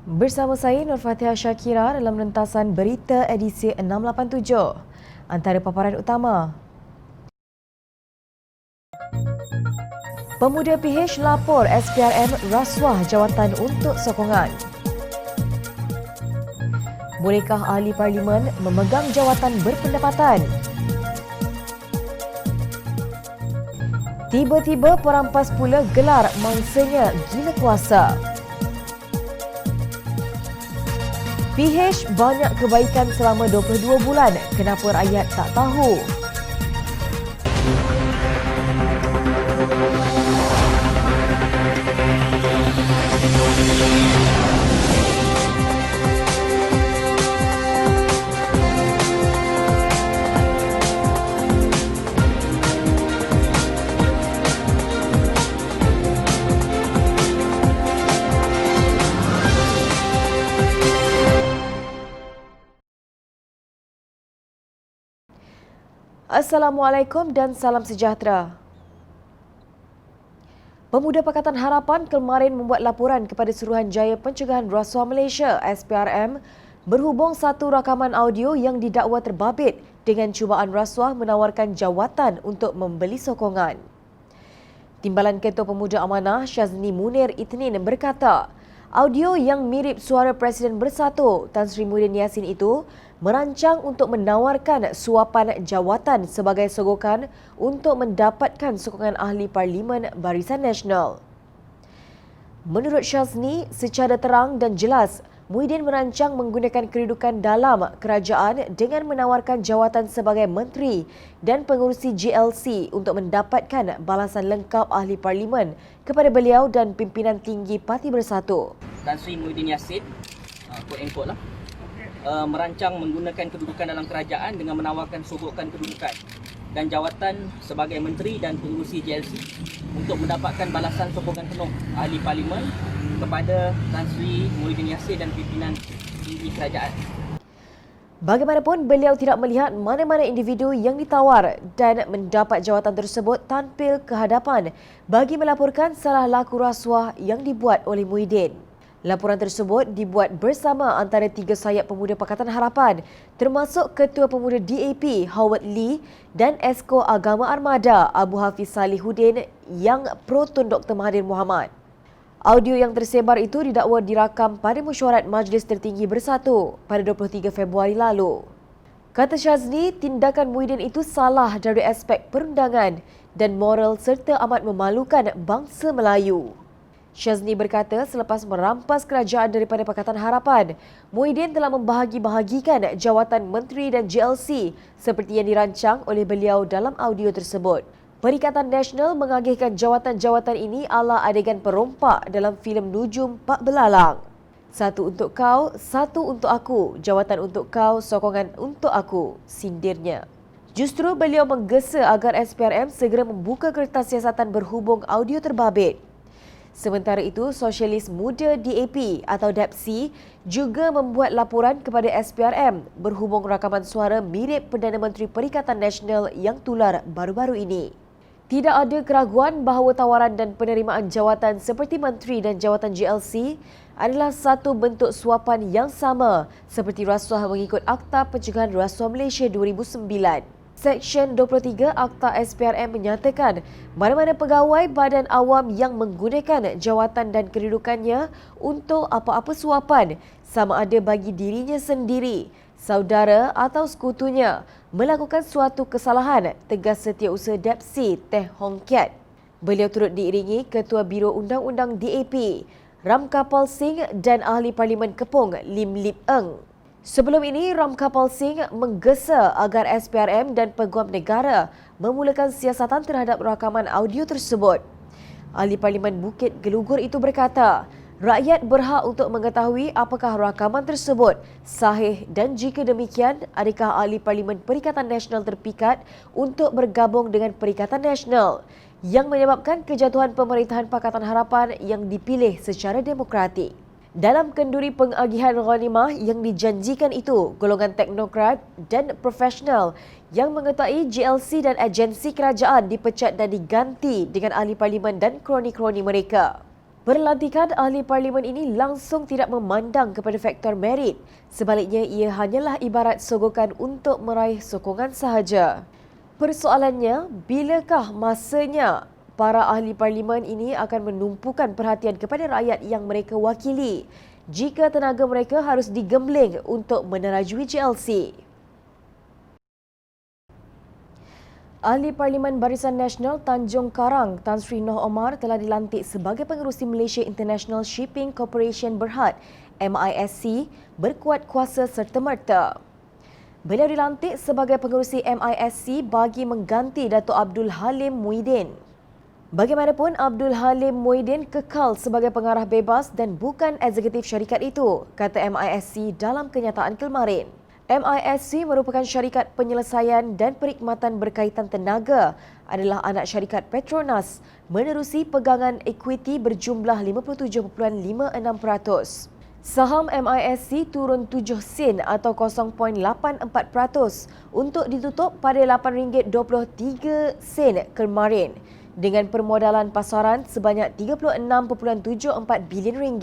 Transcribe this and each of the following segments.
Bersama saya Nur Fatihah Syakira dalam rentasan berita edisi 687. Antara paparan utama. Pemuda PH lapor SPRM rasuah jawatan untuk sokongan. Bolehkah ahli parlimen memegang jawatan berpendapatan? Tiba-tiba perampas pula gelar mangsanya gila kuasa. PH banyak kebaikan selama 22 bulan. Kenapa rakyat tak tahu? Assalamualaikum dan salam sejahtera. Pemuda Pakatan Harapan kemarin membuat laporan kepada Suruhanjaya Pencegahan Rasuah Malaysia SPRM berhubung satu rakaman audio yang didakwa terbabit dengan cubaan rasuah menawarkan jawatan untuk membeli sokongan. Timbalan Ketua Pemuda Amanah Syazni Munir Itnin berkata, audio yang mirip suara Presiden Bersatu Tan Sri Muhyiddin Yassin itu merancang untuk menawarkan suapan jawatan sebagai sogokan untuk mendapatkan sokongan ahli parlimen Barisan Nasional. Menurut Syazni, secara terang dan jelas, Muhyiddin merancang menggunakan kedudukan dalam kerajaan dengan menawarkan jawatan sebagai menteri dan pengurusi GLC untuk mendapatkan balasan lengkap ahli parlimen kepada beliau dan pimpinan tinggi Parti Bersatu. Tan Sri Muhyiddin Yassin, quote-unquote lah, merancang menggunakan kedudukan dalam kerajaan dengan menawarkan sogokan kedudukan dan jawatan sebagai menteri dan pengurusi GLC untuk mendapatkan balasan sokongan penuh ahli parlimen kepada Tan Sri Muhyiddin Yassin dan pimpinan tinggi kerajaan. Bagaimanapun, beliau tidak melihat mana-mana individu yang ditawar dan mendapat jawatan tersebut tampil ke hadapan bagi melaporkan salah laku rasuah yang dibuat oleh Muhyiddin. Laporan tersebut dibuat bersama antara tiga sayap pemuda Pakatan Harapan termasuk Ketua Pemuda DAP Howard Lee dan Esko Agama Armada Abu Hafiz Salihuddin yang pro-Tun Dr. Mahathir Mohamad. Audio yang tersebar itu didakwa dirakam pada mesyuarat Majlis Tertinggi Bersatu pada 23 Februari lalu. Kata Syazni, tindakan Muhyiddin itu salah dari aspek perundangan dan moral serta amat memalukan bangsa Melayu. Syazni berkata selepas merampas kerajaan daripada Pakatan Harapan, Muhyiddin telah membahagi-bahagikan jawatan menteri dan GLC seperti yang dirancang oleh beliau dalam audio tersebut. Perikatan Nasional mengagihkan jawatan-jawatan ini ala adegan perompak dalam filem Nujum Pak Belalang. Satu untuk kau, satu untuk aku, jawatan untuk kau, sokongan untuk aku, sindirnya. Justru beliau menggesa agar SPRM segera membuka kertas siasatan berhubung audio terbabit. Sementara itu, Sosialis Muda DAP atau DAPC juga membuat laporan kepada SPRM berhubung rakaman suara mirip Perdana Menteri Perikatan Nasional yang tular baru-baru ini. Tidak ada keraguan bahawa tawaran dan penerimaan jawatan seperti menteri dan jawatan GLC adalah satu bentuk suapan yang sama seperti rasuah mengikut Akta Pencegahan Rasuah Malaysia 2009. Seksyen 23 Akta SPRM menyatakan mana-mana pegawai badan awam yang menggunakan jawatan dan kedudukannya untuk apa-apa suapan sama ada bagi dirinya sendiri, saudara atau sekutunya melakukan suatu kesalahan, tegas Setiausaha DAPC Teh Hong Kiat. Beliau turut diiringi Ketua Biro Undang-Undang DAP Ram Kapal Singh dan Ahli Parlimen Kepong Lim Lip Eng. Sebelum ini, Ram Kapal Singh menggesa agar SPRM dan Peguam Negara memulakan siasatan terhadap rakaman audio tersebut. Ahli Parlimen Bukit Gelugur itu berkata, rakyat berhak untuk mengetahui apakah rakaman tersebut sahih dan jika demikian, adakah Ahli Parlimen Perikatan Nasional terpikat untuk bergabung dengan Perikatan Nasional yang menyebabkan kejatuhan pemerintahan Pakatan Harapan yang dipilih secara demokratik. Dalam kenduri pengagihan ghanimah yang dijanjikan itu, golongan teknokrat dan profesional yang mengetahui GLC dan agensi kerajaan dipecat dan diganti dengan ahli parlimen dan kroni-kroni mereka. Pelantikan ahli parlimen ini langsung tidak memandang kepada faktor merit. Sebaliknya, ia hanyalah ibarat sogokan untuk meraih sokongan sahaja. Persoalannya, bilakah masanya para ahli parlimen ini akan menumpukan perhatian kepada rakyat yang mereka wakili jika tenaga mereka harus digembling untuk menerajui JLC? Ahli Parlimen Barisan Nasional Tanjung Karang, Tan Sri Noh Omar telah dilantik sebagai pengerusi Malaysia International Shipping Corporation Berhad MISC berkuat kuasa serta-merta. Beliau dilantik sebagai pengerusi MISC bagi mengganti Datuk Abdul Halim Muhyiddin. Bagaimanapun, Abdul Halim Muhyiddin kekal sebagai pengarah bebas dan bukan eksekutif syarikat itu, kata MISC dalam kenyataan kemarin. MISC merupakan syarikat penyelesaian dan perkhidmatan berkaitan tenaga, adalah anak syarikat Petronas, menerusi pegangan ekuiti berjumlah 57.56%. Saham MISC turun 7 sen atau 0.84% untuk ditutup pada RM8.23 kemarin dengan permodalan pasaran sebanyak RM36.74 bilion.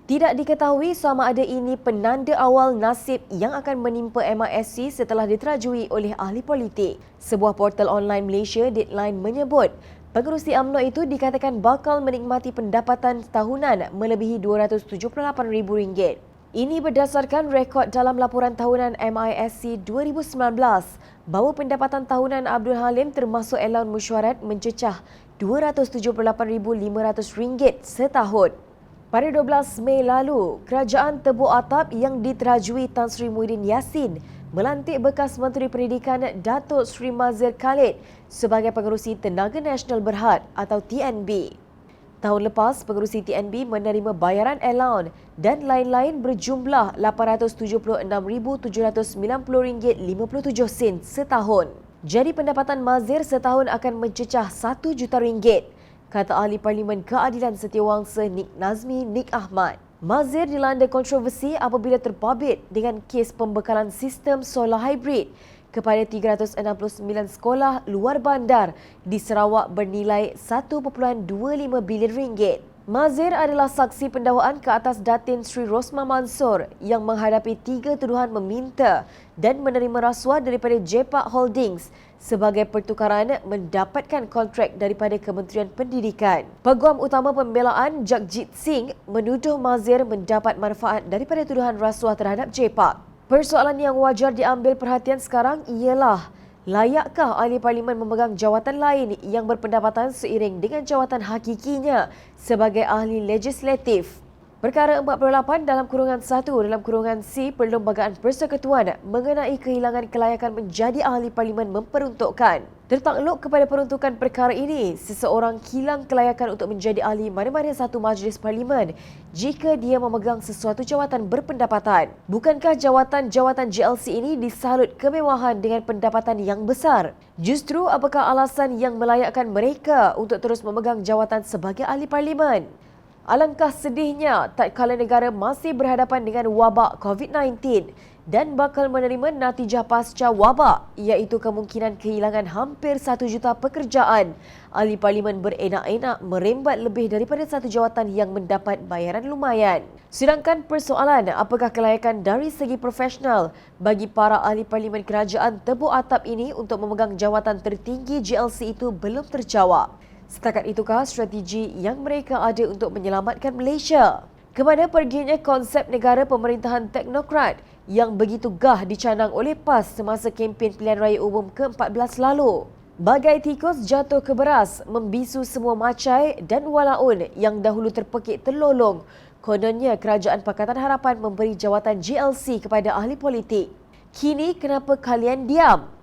Tidak diketahui sama ada ini penanda awal nasib yang akan menimpa MISC setelah diterajui oleh ahli politik. Sebuah portal online Malaysia, Deadline, menyebut pengerusi UMNO itu dikatakan bakal menikmati pendapatan tahunan melebihi RM278,000. Ini berdasarkan rekod dalam laporan tahunan MISC 2019 bahawa pendapatan tahunan Abdul Halim termasuk alaun mesyuarat mencecah RM278,500 setahun. Pada 12 Mei lalu, Kerajaan Tebuk Atap yang diterajui Tan Sri Muhyiddin Yassin melantik bekas Menteri Pendidikan Datuk Sri Mazir Khalid sebagai pengerusi Tenaga Nasional Berhad atau TNB. Tahun lepas, pengerusi TNB menerima bayaran alaun dan lain-lain berjumlah RM876,790.57 setahun. Jadi pendapatan Mazir setahun akan mencecah RM1 juta, kata ahli Parlimen Keadilan Setiawangsa Nik Nazmi Nik Ahmad. Mazir dilanda kontroversi apabila terbabit dengan kes pembekalan sistem solar hybrid kepada 369 sekolah luar bandar di Sarawak bernilai RM1.25 bilion. Mazir adalah saksi pendakwaan ke atas Datin Sri Rosma Mansor yang menghadapi 3 tuduhan meminta dan menerima rasuah daripada Jepak Holdings sebagai pertukaran mendapatkan kontrak daripada Kementerian Pendidikan. Peguam Utama Pembelaan Jagjit Singh menuduh Mazir mendapat manfaat daripada tuduhan rasuah terhadap Jepak. Persoalan yang wajar diambil perhatian sekarang ialah layakkah ahli parlimen memegang jawatan lain yang berpendapatan seiring dengan jawatan hakikinya sebagai ahli legislatif? Perkara 48 dalam kurungan 1 dalam kurungan C Perlembagaan Persekutuan mengenai kehilangan kelayakan menjadi ahli parlimen memperuntukkan. Tertakluk kepada peruntukan perkara ini, seseorang hilang kelayakan untuk menjadi ahli mana-mana satu majlis parlimen jika dia memegang sesuatu jawatan berpendapatan. Bukankah jawatan-jawatan JLC ini disalut kemewahan dengan pendapatan yang besar? Justru apakah alasan yang melayakkan mereka untuk terus memegang jawatan sebagai ahli parlimen? Alangkah sedihnya tatkala negara masih berhadapan dengan wabak COVID-19 dan bakal menerima natijah pasca wabak iaitu kemungkinan kehilangan hampir 1 juta pekerjaan. Ahli parlimen berenak-enak merembat lebih daripada satu jawatan yang mendapat bayaran lumayan. Sedangkan persoalan apakah kelayakan dari segi profesional bagi para ahli parlimen kerajaan Tebuk Atap ini untuk memegang jawatan tertinggi JLC itu belum terjawab. Setakat itukah strategi yang mereka ada untuk menyelamatkan Malaysia? Kemana perginya konsep negara pemerintahan teknokrat yang begitu gah dicanang oleh PAS semasa kempen pilihan raya umum ke-14 lalu? Bagai tikus jatuh ke beras, membisu semua macai dan walaun yang dahulu terpekik terlolong. Kononnya Kerajaan Pakatan Harapan memberi jawatan JLC kepada ahli politik. Kini kenapa kalian diam?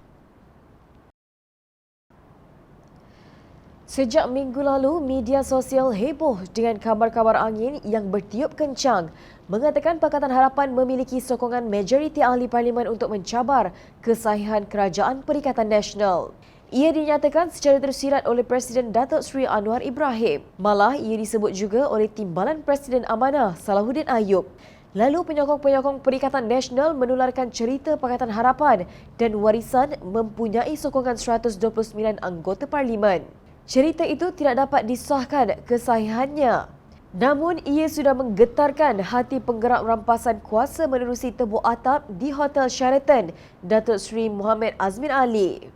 Sejak minggu lalu, media sosial heboh dengan kabar-kabar angin yang bertiup kencang mengatakan Pakatan Harapan memiliki sokongan majoriti ahli parlimen untuk mencabar kesahihan Kerajaan Perikatan Nasional. Ia dinyatakan secara tersirat oleh Presiden Datuk Seri Anwar Ibrahim. Malah ia disebut juga oleh Timbalan Presiden Amanah Salahuddin Ayub. Lalu penyokong-penyokong Perikatan Nasional menularkan cerita Pakatan Harapan dan warisan mempunyai sokongan 129 anggota parlimen. Cerita itu tidak dapat disahkan kesahihannya. Namun ia sudah menggetarkan hati penggerak rampasan kuasa menerusi tebuk atap di Hotel Sheraton, Datuk Seri Muhammad Azmin Ali.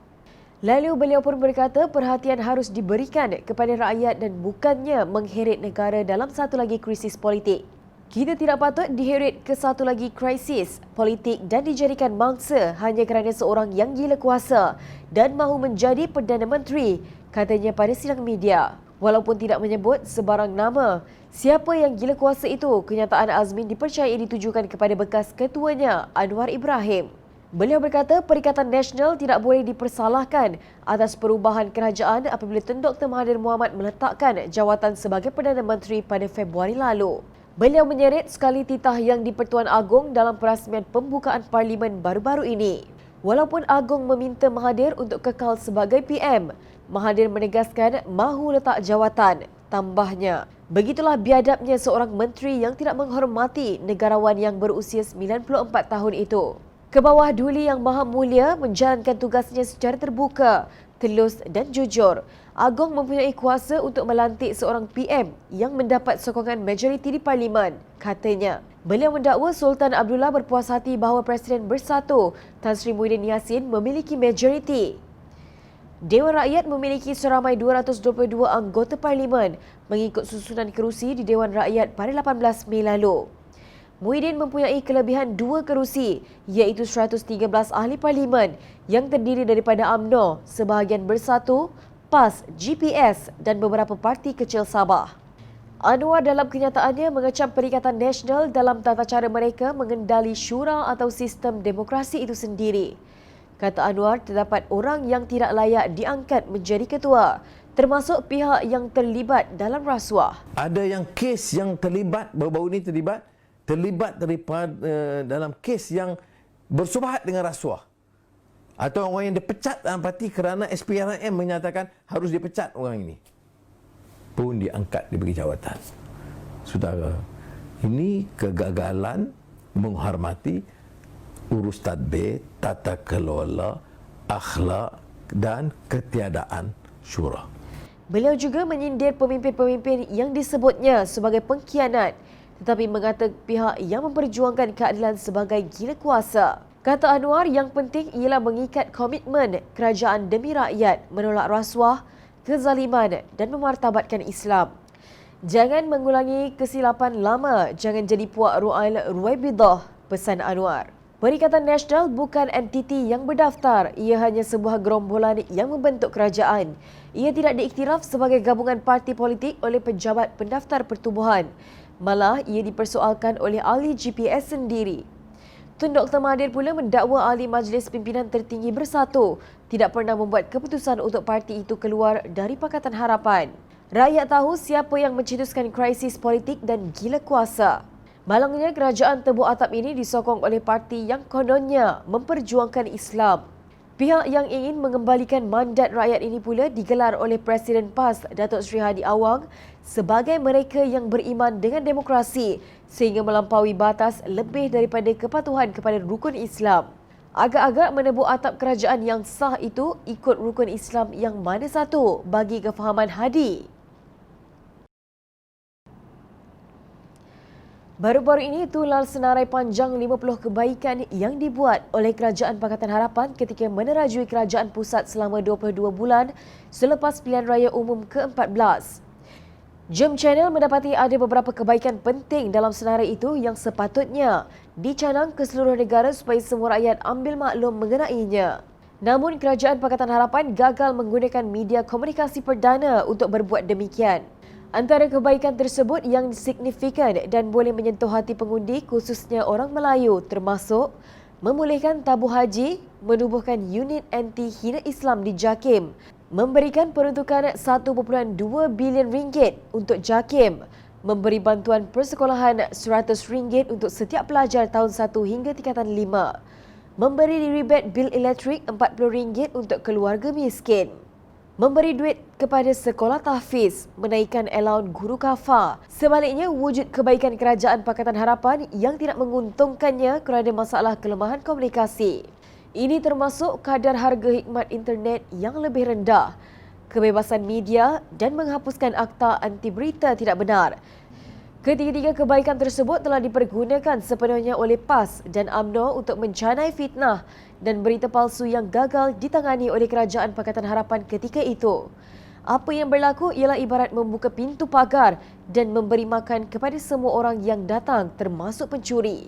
Lalu beliau pun berkata perhatian harus diberikan kepada rakyat dan bukannya mengheret negara dalam satu lagi krisis politik. Kita tidak patut diheret ke satu lagi krisis politik dan dijadikan mangsa hanya kerana seorang yang gila kuasa dan mahu menjadi Perdana Menteri, katanya pada sidang media. Walaupun tidak menyebut sebarang nama, siapa yang gila kuasa itu, kenyataan Azmin dipercayai ditujukan kepada bekas ketuanya Anwar Ibrahim. Beliau berkata Perikatan Nasional tidak boleh dipersalahkan atas perubahan kerajaan apabila Tun Dr. Mahathir Mohamad meletakkan jawatan sebagai Perdana Menteri pada Februari lalu. Beliau menyeret sekali titah yang di-Pertuan Agong dalam perasmian pembukaan Parlimen baru-baru ini. Walaupun Agong meminta Mahathir untuk kekal sebagai PM, Mahathir menegaskan mahu letak jawatan. Tambahnya, begitulah biadabnya seorang menteri yang tidak menghormati negarawan yang berusia 94 tahun itu. Kebawah Duli Yang Maha Mulia menjalankan tugasnya secara terbuka, telus dan jujur. Agong mempunyai kuasa untuk melantik seorang PM yang mendapat sokongan majoriti di Parlimen, katanya. Beliau mendakwa Sultan Abdullah berpuas hati bahawa Presiden Bersatu Tan Sri Muhyiddin Yassin memiliki majoriti. Dewan Rakyat memiliki seramai 222 anggota Parlimen mengikut susunan kerusi di Dewan Rakyat pada 18 Mei lalu. Muhyiddin mempunyai kelebihan 2 kerusi iaitu 113 ahli Parlimen yang terdiri daripada UMNO, sebahagian Bersatu, PAS, GPS dan beberapa parti kecil Sabah. Anwar dalam kenyataannya mengecam Perikatan Nasional dalam tata cara mereka mengendali syura atau sistem demokrasi itu sendiri. Kata Anwar, terdapat orang yang tidak layak diangkat menjadi ketua, termasuk pihak yang terlibat dalam rasuah. Ada yang kes yang terlibat, baru-baru ini terlibat daripada dalam kes yang bersubhat dengan rasuah. Atau orang yang dipecat dalam parti kerana SPRM menyatakan harus dipecat orang ini. Pun diangkat, diberi jawatan. Saudara, ini kegagalan menghormati urus tadbir, tata kelola, akhlak dan ketiadaan syura. Beliau juga menyindir pemimpin-pemimpin yang disebutnya sebagai pengkhianat tetapi mengata pihak yang memperjuangkan keadilan sebagai gila kuasa. Kata Anwar, yang penting ialah mengikat komitmen kerajaan demi rakyat, menolak rasuah, kezaliman dan memartabatkan Islam. Jangan mengulangi kesilapan lama, jangan jadi puak Ru'ail Ruwaibidah, pesan Anwar. Perikatan Nasional bukan entiti yang berdaftar, ia hanya sebuah gerombolan yang membentuk kerajaan. Ia tidak diiktiraf sebagai gabungan parti politik oleh pejabat pendaftar pertubuhan. Malah ia dipersoalkan oleh ahli GPS sendiri. Tun Dr. Mahathir pula mendakwa ahli Majlis Pimpinan Tertinggi Bersatu tidak pernah membuat keputusan untuk parti itu keluar dari Pakatan Harapan. Rakyat tahu siapa yang mencetuskan krisis politik dan gila kuasa. Malangnya kerajaan tebuk atap ini disokong oleh parti yang kononnya memperjuangkan Islam. Pihak yang ingin mengembalikan mandat rakyat ini pula digelar oleh Presiden PAS Datuk Seri Hadi Awang sebagai mereka yang beriman dengan demokrasi sehingga melampaui batas lebih daripada kepatuhan kepada rukun Islam. Agak-agak menebuk atap kerajaan yang sah itu ikut rukun Islam yang mana satu bagi kefahaman Hadi. Baru-baru ini tulal senarai panjang 50 kebaikan yang dibuat oleh Kerajaan Pakatan Harapan ketika menerajui Kerajaan Pusat selama 22 bulan selepas pilihan raya umum ke-14. Jom Channel mendapati ada beberapa kebaikan penting dalam senarai itu yang sepatutnya dicanang ke seluruh negara supaya semua rakyat ambil maklum mengenainya. Namun Kerajaan Pakatan Harapan gagal menggunakan media komunikasi perdana untuk berbuat demikian. Antara kebaikan tersebut yang signifikan dan boleh menyentuh hati pengundi khususnya orang Melayu termasuk memulihkan tabuh haji, menubuhkan unit anti-hina Islam di JAKIM, memberikan peruntukan 1.2 bilion ringgit untuk JAKIM, memberi bantuan persekolahan RM100 untuk setiap pelajar tahun 1 hingga tingkatan 5, memberi rebate bil elektrik RM40 untuk keluarga miskin, memberi duit kepada sekolah tahfiz, menaikkan allowance guru kafar. Sebaliknya, wujud kebaikan Kerajaan Pakatan Harapan yang tidak menguntungkannya kerana masalah kelemahan komunikasi. Ini termasuk kadar harga khidmat internet yang lebih rendah, kebebasan media dan menghapuskan akta anti berita tidak benar. Ketiga-tiga kebaikan tersebut telah dipergunakan sepenuhnya oleh PAS dan UMNO untuk mencanai fitnah dan berita palsu yang gagal ditangani oleh Kerajaan Pakatan Harapan ketika itu. Apa yang berlaku ialah ibarat membuka pintu pagar dan memberi makan kepada semua orang yang datang termasuk pencuri.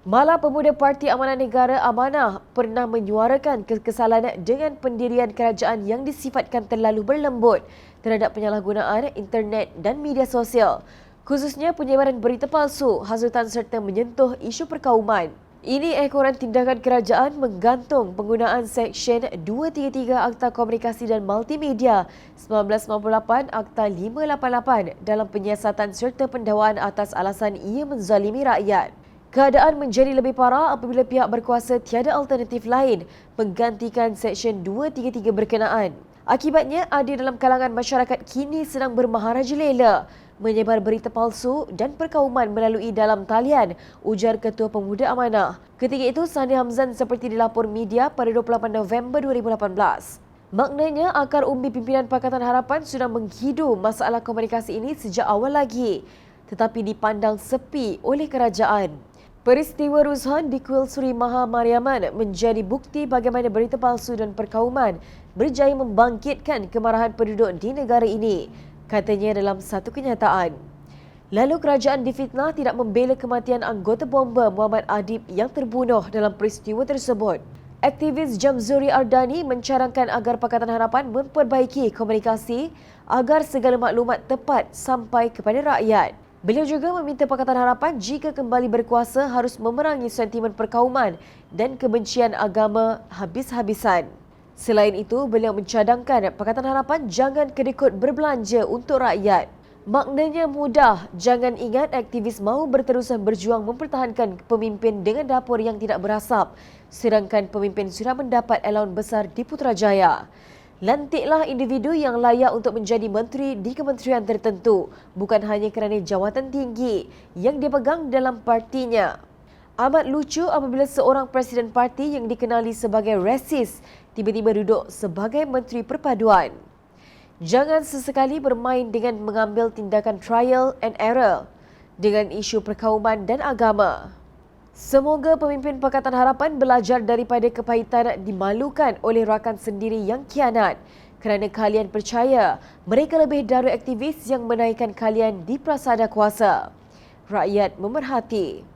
Malah Pemuda Parti Amanah Negara Amanah pernah menyuarakan kekesalan dengan pendirian kerajaan yang disifatkan terlalu berlembut terhadap penyalahgunaan internet dan media sosial, khususnya penyebaran berita palsu, hasutan serta menyentuh isu perkauman. Ini ekoran tindakan kerajaan menggantung penggunaan Seksyen 233 Akta Komunikasi dan Multimedia 1998 Akta 588 dalam penyiasatan serta pendakwaan atas alasan ia menzalimi rakyat. Keadaan menjadi lebih parah apabila pihak berkuasa tiada alternatif lain menggantikan Seksyen 233 berkenaan. Akibatnya, ada dalam kalangan masyarakat kini sedang bermaharajalela menyebar berita palsu dan perkauman melalui dalam talian, ujar Ketua Pemuda Amanah. Ketika itu, Sani Hamzan seperti dilapor media pada 28 November 2018. Maknanya, akar umbi pimpinan Pakatan Harapan sudah menghidu masalah komunikasi ini sejak awal lagi, tetapi dipandang sepi oleh kerajaan. Peristiwa Ruzhan di Kuil Suri Maha Mariaman menjadi bukti bagaimana berita palsu dan perkauman berjaya membangkitkan kemarahan penduduk di negara ini, katanya dalam satu kenyataan. Lalu kerajaan difitnah tidak membela kematian anggota bomba Muhammad Adib yang terbunuh dalam peristiwa tersebut. Aktivis Jamzuri Ardani mencarangkan agar Pakatan Harapan memperbaiki komunikasi agar segala maklumat tepat sampai kepada rakyat. Beliau juga meminta Pakatan Harapan jika kembali berkuasa harus memerangi sentimen perkauman dan kebencian agama habis-habisan. Selain itu, beliau mencadangkan Pakatan Harapan jangan kedekut berbelanja untuk rakyat. Maknanya mudah, jangan ingat aktivis mahu berterusan berjuang mempertahankan pemimpin dengan dapur yang tidak berasap, sedangkan pemimpin sudah mendapat alaun besar di Putrajaya. Lantiklah individu yang layak untuk menjadi menteri di kementerian tertentu, bukan hanya kerana jawatan tinggi yang dipegang dalam partinya. Amat lucu apabila seorang presiden parti yang dikenali sebagai rasis tiba-tiba duduk sebagai menteri perpaduan. Jangan sesekali bermain dengan mengambil tindakan trial and error dengan isu perkauman dan agama. Semoga pemimpin Pakatan Harapan belajar daripada kepahitan dimalukan oleh rakan sendiri yang khianat kerana kalian percaya mereka lebih dari aktivis yang menaikkan kalian di prasada kuasa. Rakyat memerhati.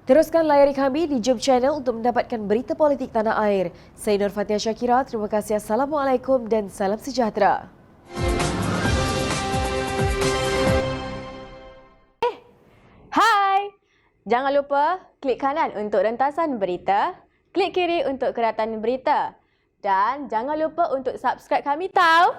Teruskan layari kami di YouTube channel untuk mendapatkan berita politik tanah air. Saya Nur Fatia Syakira, terima kasih. Assalamualaikum dan salam sejahtera. Jangan lupa klik kanan untuk rentasan berita, klik kiri untuk keratan berita dan jangan lupa untuk subscribe kami tahu.